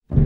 Salut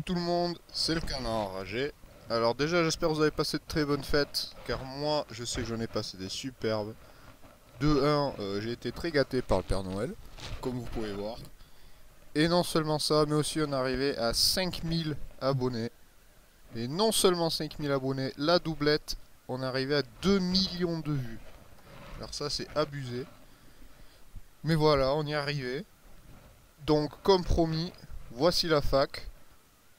tout le monde, c'est le Canard Enragé. Alors déjà j'espère que vous avez passé de très bonnes fêtes, car moi je sais que j'en ai passé des superbes. De 1, j'ai été très gâté par le Père Noël, comme vous pouvez voir. Et non seulement ça, mais aussi on est arrivé à 5000 abonnés. Et non seulement 5000 abonnés, la doublette, on est arrivé à 2 millions de vues. Alors ça c'est abusé. Mais voilà, on y est arrivé. Donc comme promis, voici la fac.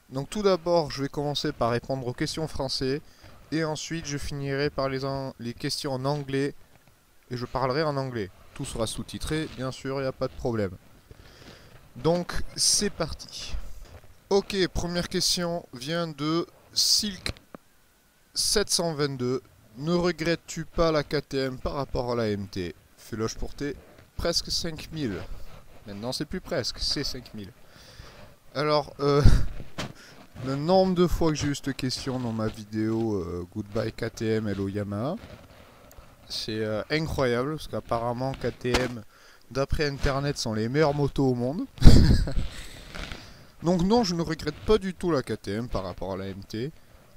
Donc tout d'abord, je vais commencer par répondre aux questions français et ensuite je finirai par les questions en anglais et je parlerai en anglais. Tout sera sous-titré, bien sûr, il n'y a pas de problème. Donc c'est parti. Ok, première question vient de Silk 722. Ne regrettes-tu pas la KTM par rapport à la MT? Fais-le pour tes presque 5000. Maintenant c'est plus presque, c'est 5000. Alors, le nombre de fois que j'ai eu cette question dans ma vidéo Goodbye KTM Hello Yamaha, c'est incroyable parce qu'apparemment KTM, d'après internet, sont les meilleures motos au monde. Donc non, je ne regrette pas du tout la KTM par rapport à la MT.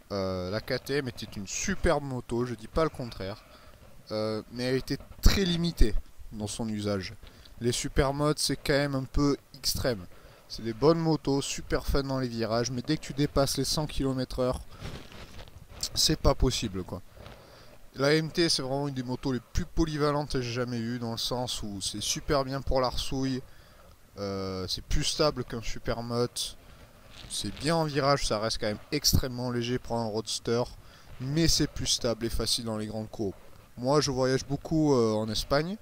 La KTM était une superbe moto, je dis pas le contraire, mais elle était très limitée dans son usage. Les supermodes c'est quand même un peu extrême. C'est des bonnes motos, super fun dans les virages, mais dès que tu dépasses les 100 km/h, c'est pas possible quoi. La MT c'est vraiment une des motos les plus polyvalentes que j'ai jamais eues, dans le sens où c'est super bien pour l'arsouille, c'est plus stable qu'un supermode, c'est bien en virage, ça reste quand même extrêmement léger pour un roadster, mais c'est plus stable et facile dans les grandes courbes. Moi je voyage beaucoup en Espagne,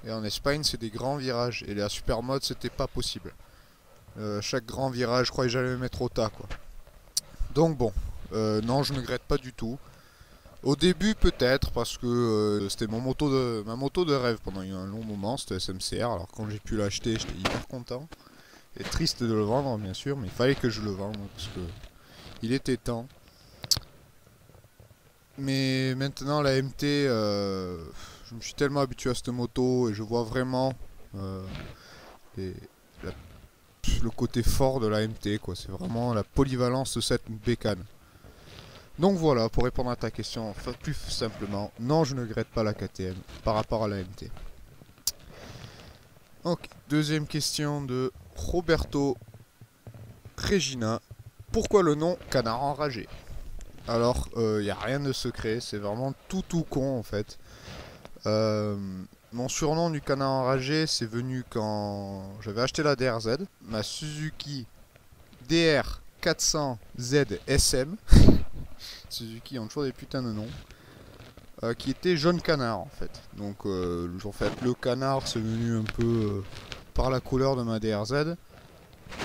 et en Espagne c'est des grands virages, et la supermode c'était pas possible. Chaque grand virage, je croyais que j'allais me mettre au tas quoi. Donc bon, non je ne regrette pas du tout. Au début peut-être parce que c'était ma moto de rêve pendant un long moment, c'était SMCR. Alors quand j'ai pu l'acheter j'étais hyper content. Et triste de le vendre bien sûr, mais il fallait que je le vende parce que il était temps. Mais maintenant la MT, je me suis tellement habitué à cette moto et je vois vraiment les, la le côté fort de la MT quoi, c'est vraiment la polyvalence de cette bécane. Donc voilà, pour répondre à ta question plus simplement, non je ne regrette pas la KTM par rapport à la MT. Ok, deuxième question de Roberto Regina. Pourquoi le nom Canard Enragé? Alors, il n'y a rien de secret, c'est vraiment tout con en fait. Mon surnom du Canard Enragé, c'est venu quand j'avais acheté la DRZ, ma Suzuki DR 400Z SM. Suzuki ont toujours des putains de noms. Qui était jaune canard en fait. Donc en fait, le canard c'est venu un peu par la couleur de ma DRZ.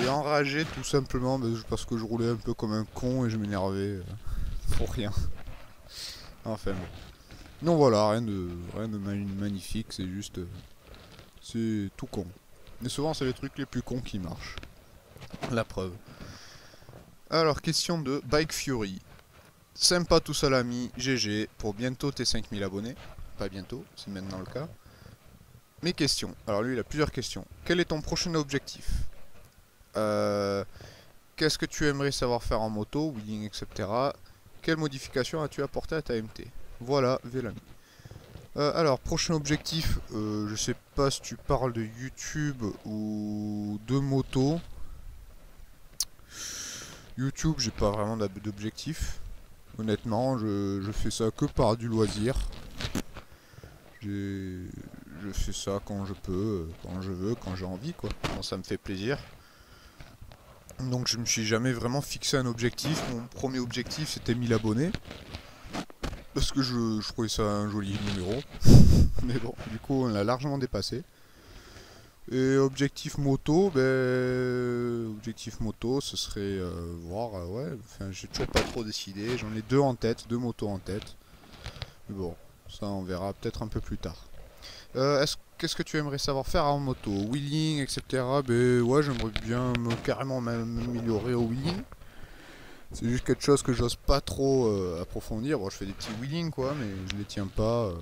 Et enragé tout simplement parce que je roulais un peu comme un con et je m'énervais pour rien. Enfin bon. Non voilà, rien de magnifique, c'est juste... c'est tout con. Mais souvent c'est les trucs les plus cons qui marchent. La preuve. Alors, question de Bike Fury. Sympa tout ça l'ami, GG, pour bientôt tes 5000 abonnés. Pas bientôt, c'est maintenant le cas. Mes questions. Alors lui il a plusieurs questions. Quel est ton prochain objectif? Qu'est-ce que tu aimerais savoir faire en moto, wheeling, etc. Quelle modification as-tu apporté à ta MT? Voilà, Vélami. Alors, prochain objectif, je sais pas si tu parles de YouTube ou de moto. YouTube, j'ai pas vraiment d'objectif. Honnêtement, je fais ça que par du loisir. Je fais ça quand je peux, quand je veux, quand j'ai envie, quoi. Quand ça me fait plaisir. Donc je me suis jamais vraiment fixé un objectif. Mon premier objectif c'était 1000 abonnés. Parce que je trouvais ça un joli numéro. Mais bon, du coup on l'a largement dépassé. Et objectif moto, objectif moto ce serait voir, ouais, enfin j'ai toujours pas trop décidé. J'en ai deux en tête, deux motos en tête. Mais bon, Ça, on verra peut-être un peu plus tard. Qu'est-ce que tu aimerais savoir faire en moto? Wheeling, etc. Ben ouais, j'aimerais bien carrément m'améliorer au wheeling. C'est juste quelque chose que j'ose pas trop approfondir. Bon, je fais des petits wheelings quoi, mais je les tiens pas.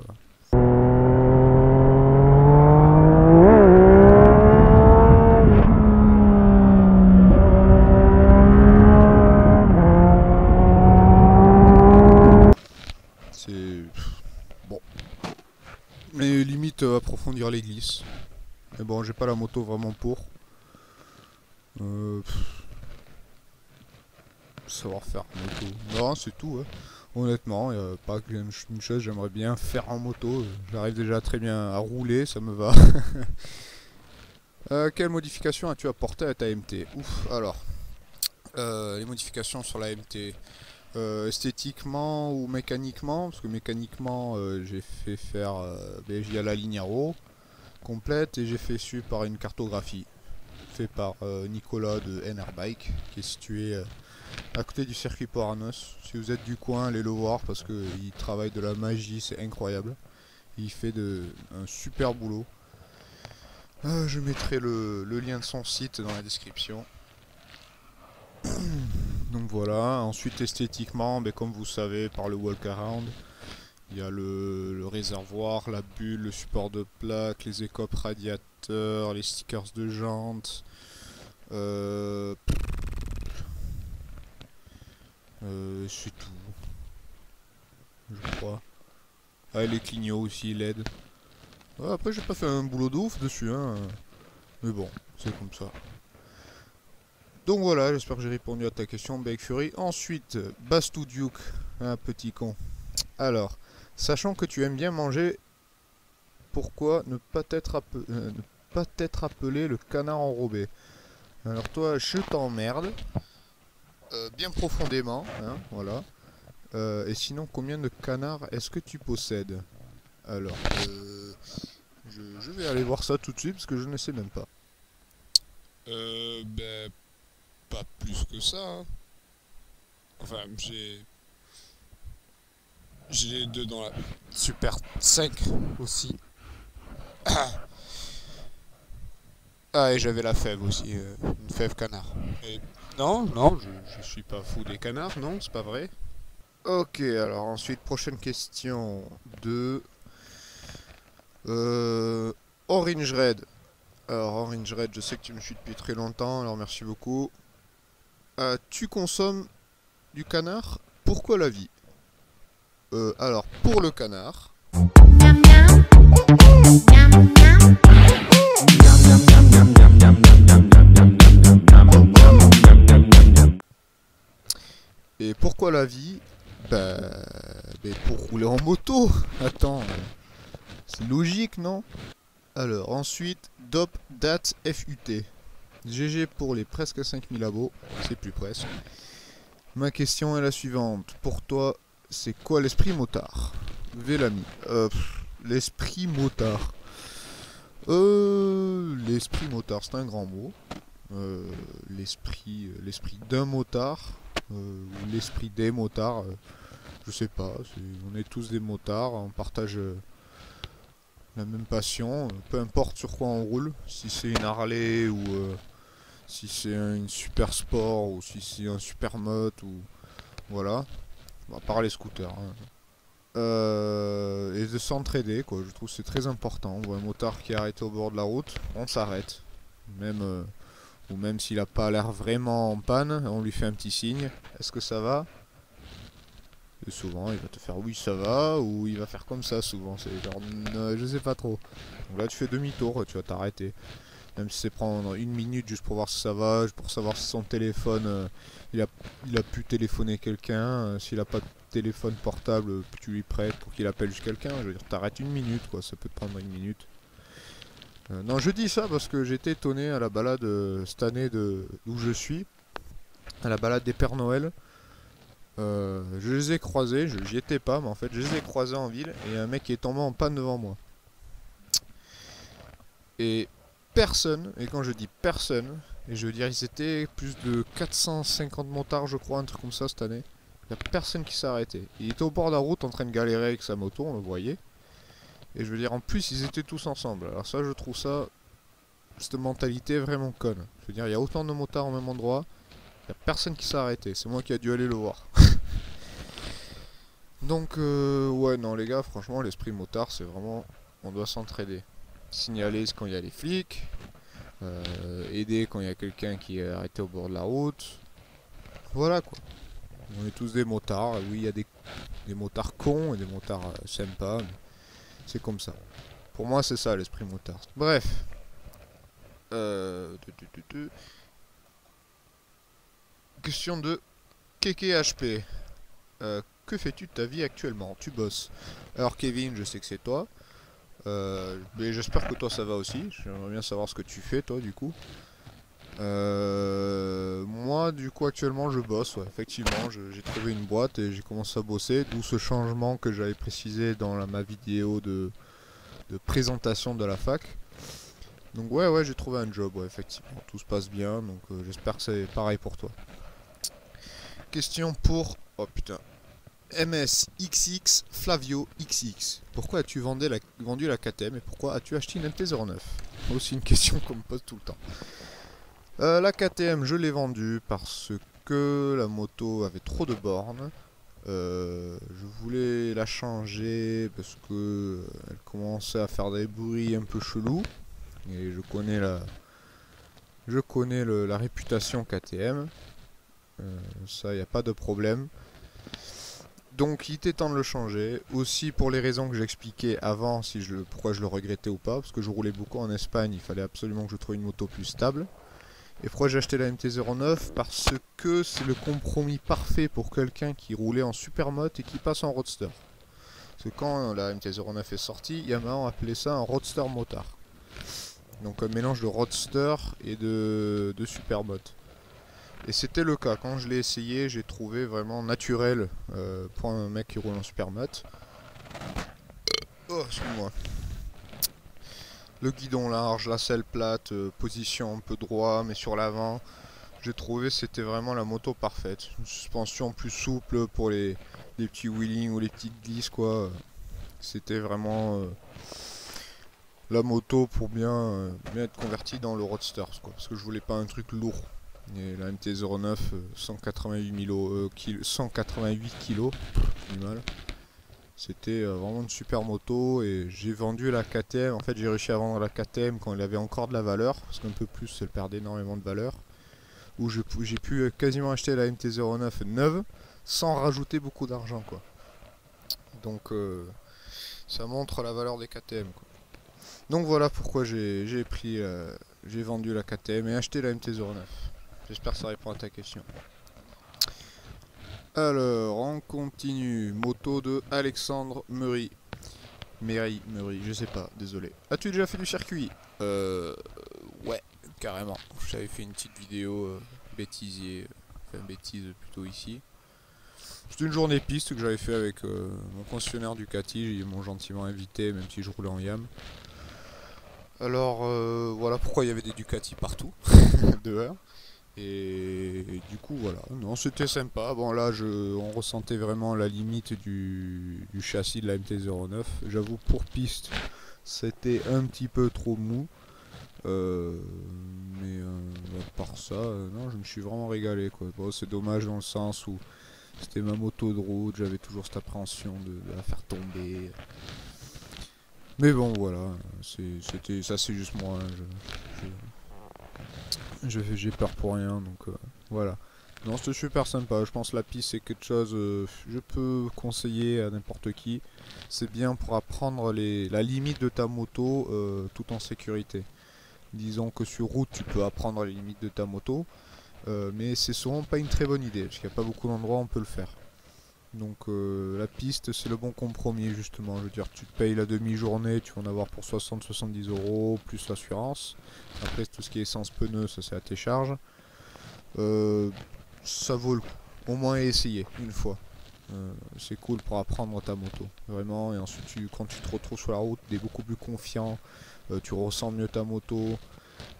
C'est bon, mais limite approfondir les glisses. Mais bon, j'ai pas la moto vraiment pour. Savoir faire en moto. Non, c'est tout. Hein. Honnêtement, y a pas qu'une chose, j'aimerais bien faire en moto. J'arrive déjà très bien à rouler, ça me va. Quelle modification as-tu apporté à ta MT? Ouf, alors. Les modifications sur la MT. Esthétiquement ou mécaniquement, parce que mécaniquement j'ai fait faire via la ligne Arrow complète et j'ai fait su par une cartographie fait par Nicolas de NR Bike qui est situé à côté du circuit Port-Arnos. Si vous êtes du coin, allez le voir parce qu'il travaille de la magie, c'est incroyable. Il fait un super boulot. Je mettrai le lien de son site dans la description. Donc voilà, ensuite esthétiquement, comme vous savez par le walk around, il y a le réservoir, la bulle, le support de plaque, les écopes radiateurs, les stickers de jantes, c'est tout, je crois. Ah, les clignots aussi, LED. Ouais, après j'ai pas fait un boulot de ouf dessus, hein. Mais bon, c'est comme ça. Donc voilà, j'espère que j'ai répondu à ta question, Bake Fury. Ensuite, Bastou Duke, un petit con. Alors, sachant que tu aimes bien manger, pourquoi ne pas t'être appelé le canard enrobé? Alors toi, je t'emmerde, bien profondément, hein, voilà. Et sinon, combien de canards est-ce que tu possèdes? Alors, je vais aller voir ça tout de suite parce que je ne sais même pas. Ben, pas plus que ça. Hein. Enfin, j'ai les deux dans la Super 5 aussi. Ah, et j'avais la fève aussi, une fève canard. Et non, non, je suis pas fou des canards, non, c'est pas vrai. Ok, alors ensuite, prochaine question de Orange Red. Alors, Orange Red, je sais que tu me suis depuis très longtemps, alors merci beaucoup. Tu consommes du canard? Pourquoi la vie? Alors, pour le canard. Et pourquoi la vie? Bah, pour rouler en moto. Attends, c'est logique, non? Alors, ensuite, Dop Dat FUT. GG pour les presque 5000 abos, c'est plus presque. Ma question est la suivante. Pour toi, c'est quoi l'esprit motard? Vélami. L'esprit motard. L'esprit motard, c'est un grand mot. L'esprit d'un motard. Ou l'esprit des motards. Je sais pas. On est tous des motards. On partage la même passion. Peu importe sur quoi on roule. Si c'est une Harley ou si c'est une super sport ou si c'est un super moto ou voilà, à part les scooters hein. Et de s'entraider quoi, je trouve que c'est très important. On voit un motard qui est arrêté au bord de la route, on s'arrête même ou même s'il a pas l'air vraiment en panne, on lui fait un petit signe, est-ce que ça va? Et souvent il va te faire oui ça va, ou il va faire comme ça souvent, c'est genre je sais pas trop. Donc là tu fais demi-tour, tu vas t'arrêter. Même si c'est prendre une minute juste pour voir si ça va, pour savoir si son téléphone, il a pu téléphoner quelqu'un. S'il a pas de téléphone portable, tu lui prêtes pour qu'il appelle juste quelqu'un. Je veux dire, t'arrêtes une minute, quoi. Ça peut te prendre une minute. Non, je dis ça parce que j'étais étonné à la balade cette année d'où je suis, à la balade des Pères Noël. Je les ai croisés, j'y étais pas, mais en fait, je les ai croisés en ville et un mec qui est tombé en panne devant moi. Et personne, et quand je dis personne, et je veux dire ils étaient plus de 450 motards je crois, un truc comme ça cette année, Il n'y a personne qui s'est arrêté. Il était au bord de la route en train de galérer avec sa moto, on le voyait. Et je veux dire, en plus, ils étaient tous ensemble. Alors ça, je trouve ça, cette mentalité vraiment conne. Je veux dire, il y a autant de motards au même endroit. Il n'y a personne qui s'est arrêté. C'est moi qui a dû aller le voir. Donc, ouais, non, les gars, franchement, l'esprit motard, c'est vraiment... On doit s'entraider. Signaler quand il y a les flics. Aider quand il y a quelqu'un qui est arrêté au bord de la route. Voilà, quoi. On est tous des motards. Oui, il y a des motards cons et des motards sympas. Mais c'est comme ça. Pour moi, c'est ça, l'esprit motard. Bref. Question de KKHP. Que fais-tu de ta vie actuellement? Tu bosses. Alors Kevin, je sais que c'est toi. Mais j'espère que toi ça va aussi. J'aimerais bien savoir ce que tu fais toi du coup. Moi du coup actuellement je bosse, ouais. Effectivement j'ai trouvé une boîte et j'ai commencé à bosser. D'où ce changement que j'avais précisé dans ma vidéo de présentation de la fac. Donc ouais j'ai trouvé un job, ouais, effectivement. Tout se passe bien donc j'espère que c'est pareil pour toi. Question pour... Oh putain. MSXX Flavio XX. Pourquoi as-tu vendu la KTM et pourquoi as-tu acheté une MT-09? Aussi une question qu'on me pose tout le temps. La KTM, je l'ai vendue parce que la moto avait trop de bornes. Je voulais la changer parce que elle commençait à faire des bruits un peu chelous. Et je connais la réputation KTM. Ça, il n'y a pas de problème. Donc il était temps de le changer, aussi pour les raisons que j'expliquais avant, pourquoi je le regrettais ou pas, parce que je roulais beaucoup en Espagne, il fallait absolument que je trouve une moto plus stable. Et pourquoi j'ai acheté la MT-09? Parce que c'est le compromis parfait pour quelqu'un qui roulait en supermoto et qui passe en roadster. Parce que quand la MT-09 est sortie, Yamaha a appelé ça un roadster motard. Donc un mélange de roadster et de supermoto. Et c'était le cas, quand je l'ai essayé, j'ai trouvé vraiment naturel pour un mec qui roule en supermoto. Oh, excuse-moi. Le guidon large, la selle plate, position un peu droit mais sur l'avant. J'ai trouvé c'était vraiment la moto parfaite. Une suspension plus souple pour les petits wheelings ou les petites glisses quoi. C'était vraiment la moto pour bien être convertie dans le roadster quoi. Parce que je voulais pas un truc lourd. Et la MT-09, 188 kg, du mal. C'était vraiment une super moto et j'ai vendu la KTM. En fait, j'ai réussi à vendre la KTM quand elle avait encore de la valeur, parce qu'un peu plus, elle perdait énormément de valeur. Où j'ai pu quasiment acheter la MT-09 neuve sans rajouter beaucoup d'argent, quoi. Donc, ça montre la valeur des KTM, quoi. Donc voilà pourquoi j'ai vendu la KTM et acheté la MT-09. J'espère que ça répond à ta question. Alors, on continue. Moto de Alexandre Meury. Meury, je sais pas, désolé. As-tu déjà fait du circuit? Ouais, carrément. J'avais fait une petite vidéo bêtisier, enfin bêtise plutôt ici. C'était une journée piste que j'avais fait avec mon concessionnaire Ducati. Ils m'ont gentiment invité, même si je roulais en YAM. Alors, voilà pourquoi il y avait des Ducati partout, dehors. Et du coup voilà, non c'était sympa. Bon là on ressentait vraiment la limite du châssis de la MT-09. J'avoue pour piste c'était un petit peu trop mou. Mais à part ça, non je me suis vraiment régalé quoi. Bon, c'est dommage dans le sens où c'était ma moto de route, j'avais toujours cette appréhension de la faire tomber. Mais bon voilà, ça c'est juste moi. J'ai peur pour rien donc voilà. Non c'était super sympa, je pense que la piste c'est quelque chose je peux conseiller à n'importe qui. C'est bien pour apprendre la limite de ta moto tout en sécurité. Disons que sur route tu peux apprendre les limites de ta moto mais c'est souvent pas une très bonne idée parce qu'il n'y a pas beaucoup d'endroits où on peut le faire. Donc la piste c'est le bon compromis justement, je veux dire tu te payes la demi-journée, tu vas en avoir pour 60-70 € plus l'assurance. Après tout ce qui est essence pneus ça c'est à tes charges. Ça vaut le coup, au moins essayer une fois. C'est cool pour apprendre ta moto, vraiment, et ensuite quand tu te retrouves sur la route tu es beaucoup plus confiant, tu ressens mieux ta moto.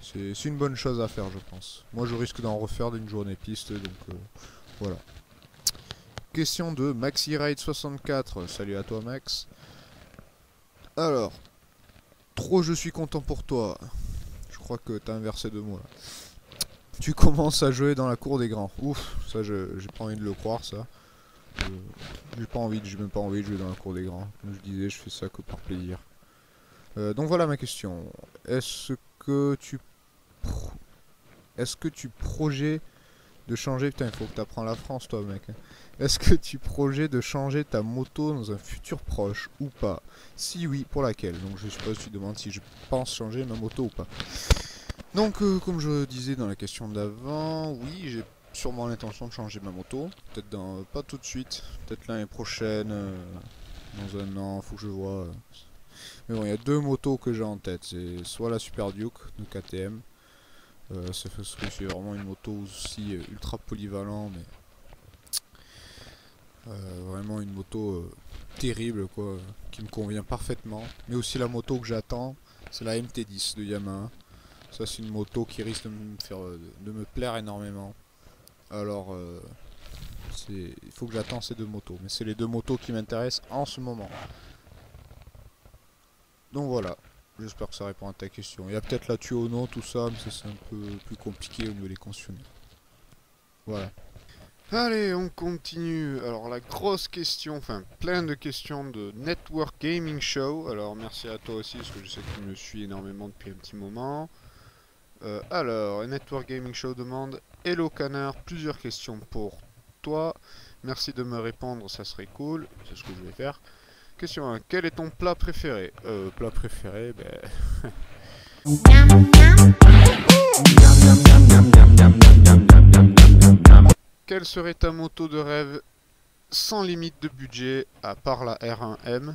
C'est une bonne chose à faire je pense. Moi je risque d'en refaire d'une journée piste donc voilà. question de MaxiRide64. Salut à toi Max. Alors, trop je suis content pour toi. Je crois que t'as inversé de mots là. Tu commences à jouer dans la cour des grands. Ouf, ça j'ai pas envie de le croire ça. J'ai même pas envie de jouer dans la cour des grands. Comme je disais, je fais ça que par plaisir. Donc voilà ma question. Est-ce que tu projettes de changer... Putain, il faut que t'apprennes la France toi mec. Est-ce que tu projettes de changer ta moto dans un futur proche ou pas? Si oui, pour laquelle? Donc je suppose que tu demandes si je pense changer ma moto ou pas. Donc comme je disais dans la question d'avant, oui j'ai sûrement l'intention de changer ma moto. Peut-être pas tout de suite, peut-être l'année prochaine, dans un an, faut que je vois. Mais bon, il y a deux motos que j'ai en tête. C'est soit la Super Duke de KTM. C'est parce que c'est vraiment une moto aussi ultra polyvalent, mais vraiment une moto terrible quoi, qui me convient parfaitement. Mais aussi la moto que j'attends, c'est la MT10 de Yamaha. Ça c'est une moto qui risque de me plaire énormément. Alors il faut que j'attende ces deux motos. Mais c'est les deux motos qui m'intéressent en ce moment. Donc voilà, j'espère que ça répond à ta question. Il y a peut-être la Tuono, tout ça, mais ça c'est un peu plus compliqué au niveau des concessionnaires. Voilà. Allez, on continue. Alors la grosse question, enfin plein de questions de Network Gaming Show. Alors merci à toi aussi parce que je sais que tu me suis énormément depuis un petit moment. Alors, Network Gaming Show demande: Hello Canard, plusieurs questions pour toi. Merci de me répondre, ça serait cool. C'est ce que je vais faire. Question 1. Quel est ton plat préféré? Plat préféré, ben... Quelle serait ta moto de rêve sans limite de budget, à part la R1M?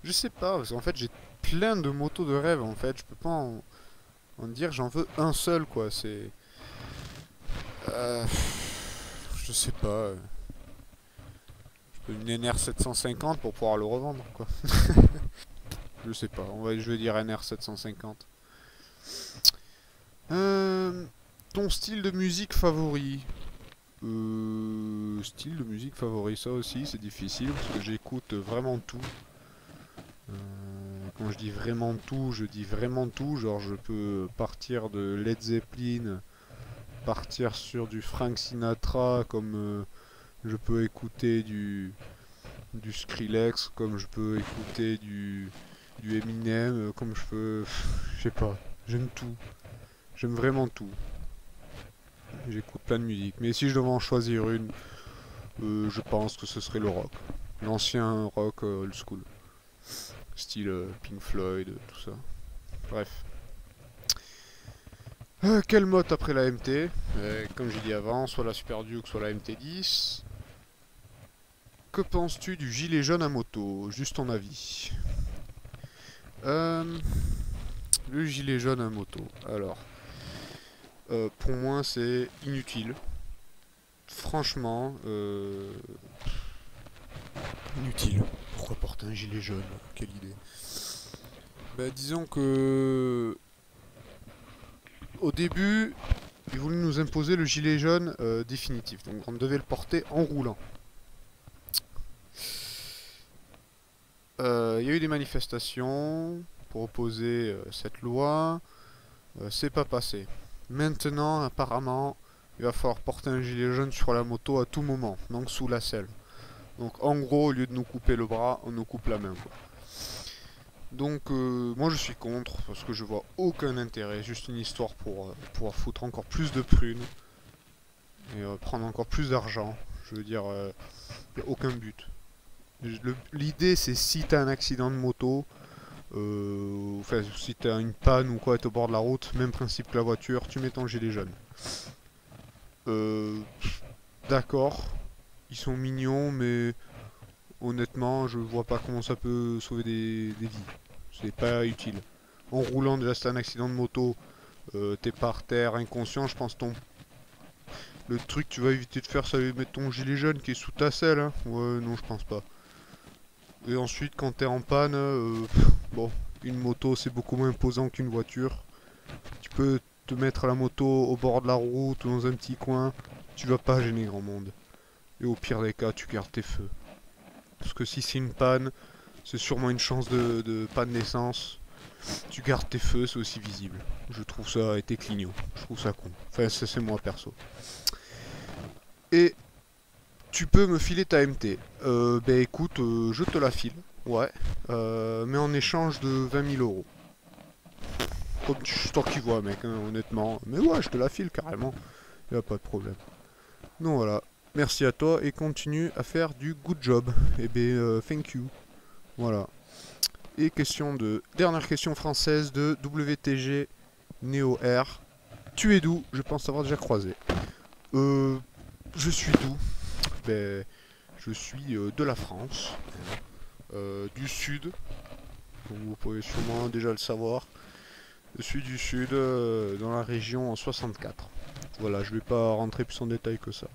Je sais pas, parce qu'en fait j'ai plein de motos de rêve en fait, je peux pas en dire, j'en veux un seul quoi, c'est... je sais pas... une NR 750 pour pouvoir le revendre quoi. Je sais pas, je vais dire NR 750. Ton style de musique favori? Style de musique favori, ça aussi c'est difficile parce que j'écoute vraiment tout. Quand je dis vraiment tout, je dis vraiment tout. Genre je peux partir de Led Zeppelin, partir sur du Frank Sinatra, comme je peux écouter du Skrillex, comme je peux écouter du Eminem, comme je peux... je sais pas, j'aime tout. J'aime vraiment tout. J'écoute plein de musique. Mais si je devais en choisir une, je pense que ce serait le rock. L'ancien rock old school. Style Pink Floyd, tout ça. Bref. Quelle moto après la MT? Comme j'ai dit avant, soit la Super Duke, soit la MT10. Que penses-tu du gilet jaune à moto? Juste ton avis. Le gilet jaune à moto. Alors, pour moi, c'est inutile. Franchement, inutile. Pourquoi porter un gilet jaune? Quelle idée. Bah, disons que... Au début, ils voulaient nous imposer le gilet jaune définitif. Donc on devait le porter en roulant. Il y a eu des manifestations pour opposer cette loi. C'est pas passé. Maintenant, apparemment, il va falloir porter un gilet jaune sur la moto à tout moment. Donc sous la selle. Donc en gros, au lieu de nous couper le bras, on nous coupe la main, quoi. Donc moi je suis contre, parce que je vois aucun intérêt, juste une histoire pour pouvoir foutre encore plus de prunes et prendre encore plus d'argent. Je veux dire, il n'y a aucun but. L'idée c'est si t'as un accident de moto, enfin si t'as une panne ou quoi, t'es au bord de la route, même principe que la voiture, tu mets ton gilet jaune. D'accord, ils sont mignons, mais honnêtement je vois pas comment ça peut sauver des vies. C'est pas utile. En roulant, déjà c'est un accident de moto, t'es par terre, inconscient, je pense le truc que tu vas éviter de faire, ça va mettre ton gilet jaune qui est sous ta selle, hein. Ouais, non, je pense pas. Et ensuite, quand t'es en panne, bon, une moto c'est beaucoup moins imposant qu'une voiture. Tu peux te mettre la moto au bord de la route ou dans un petit coin, tu vas pas gêner grand monde. Et au pire des cas, tu gardes tes feux. Parce que si c'est une panne, c'est sûrement une chance de panne d'essence. Tu gardes tes feux, c'est aussi visible. Je trouve ça, et tes clignots. Je trouve ça con. Enfin, ça c'est moi perso. Et tu peux me filer ta MT. Ben écoute, je te la file. Ouais. Mais en échange de 20 000 euros. Comme toi qui vois, mec, hein, honnêtement. Mais ouais, je te la file carrément. Y a pas de problème. Donc voilà. Merci à toi et continue à faire du good job. Et ben, thank you. Voilà. Et dernière question française de WTG Neo R. Tu es d'où? Je pense t'avoir déjà croisé. Je suis d'où? Ben, je suis de la France, du sud. Donc vous pouvez sûrement déjà le savoir. Je suis du sud, dans la région 64. Voilà, je vais pas rentrer plus en détail que ça.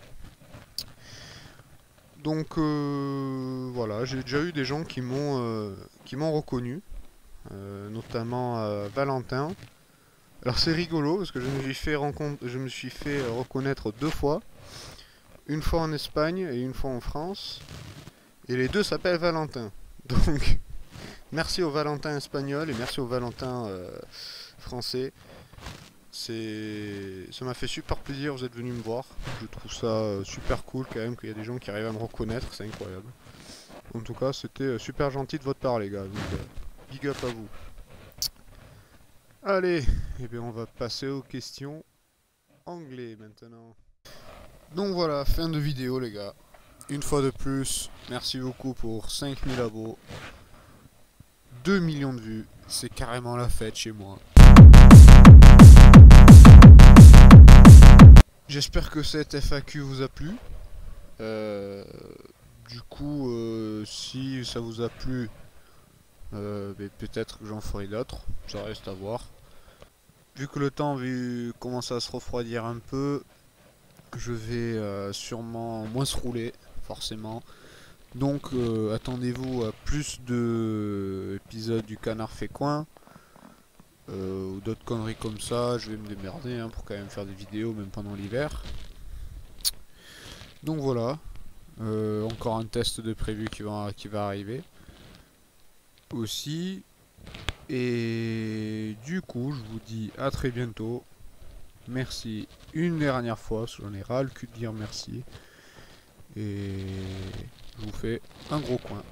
Donc voilà, j'ai déjà eu des gens qui m'ont reconnu, notamment Valentin. Alors c'est rigolo parce que je me suis fait reconnaître 2 fois, une fois en Espagne et une fois en France, et les deux s'appellent Valentin. Donc merci au Valentin espagnol et merci au Valentin français. Ça m'a fait super plaisir, vous êtes venus me voir. Je trouve ça super cool quand même qu'il y a des gens qui arrivent à me reconnaître, c'est incroyable. En tout cas, c'était super gentil de votre part, les gars. Donc, big up à vous. Allez, et bien on va passer aux questions anglais maintenant. Donc voilà, fin de vidéo, les gars. Une fois de plus, merci beaucoup pour 5000 abos. 2 millions de vues, c'est carrément la fête chez moi. J'espère que cette FAQ vous a plu. Du coup, si ça vous a plu, peut-être que j'en ferai d'autres, ça reste à voir. Vu que le temps commence à se refroidir un peu, je vais sûrement moins se rouler, forcément. Donc attendez-vous à plus d'épisodes du Canard fait coin. Ou d'autres conneries comme ça, je vais me démerder pour quand même faire des vidéos même pendant l'hiver. Donc voilà, encore un test de prévu qui va arriver aussi. Et du coup, je vous dis à très bientôt. Merci une dernière fois, parce que j'en ai ras le cul de dire merci. Et je vous fais un gros coin.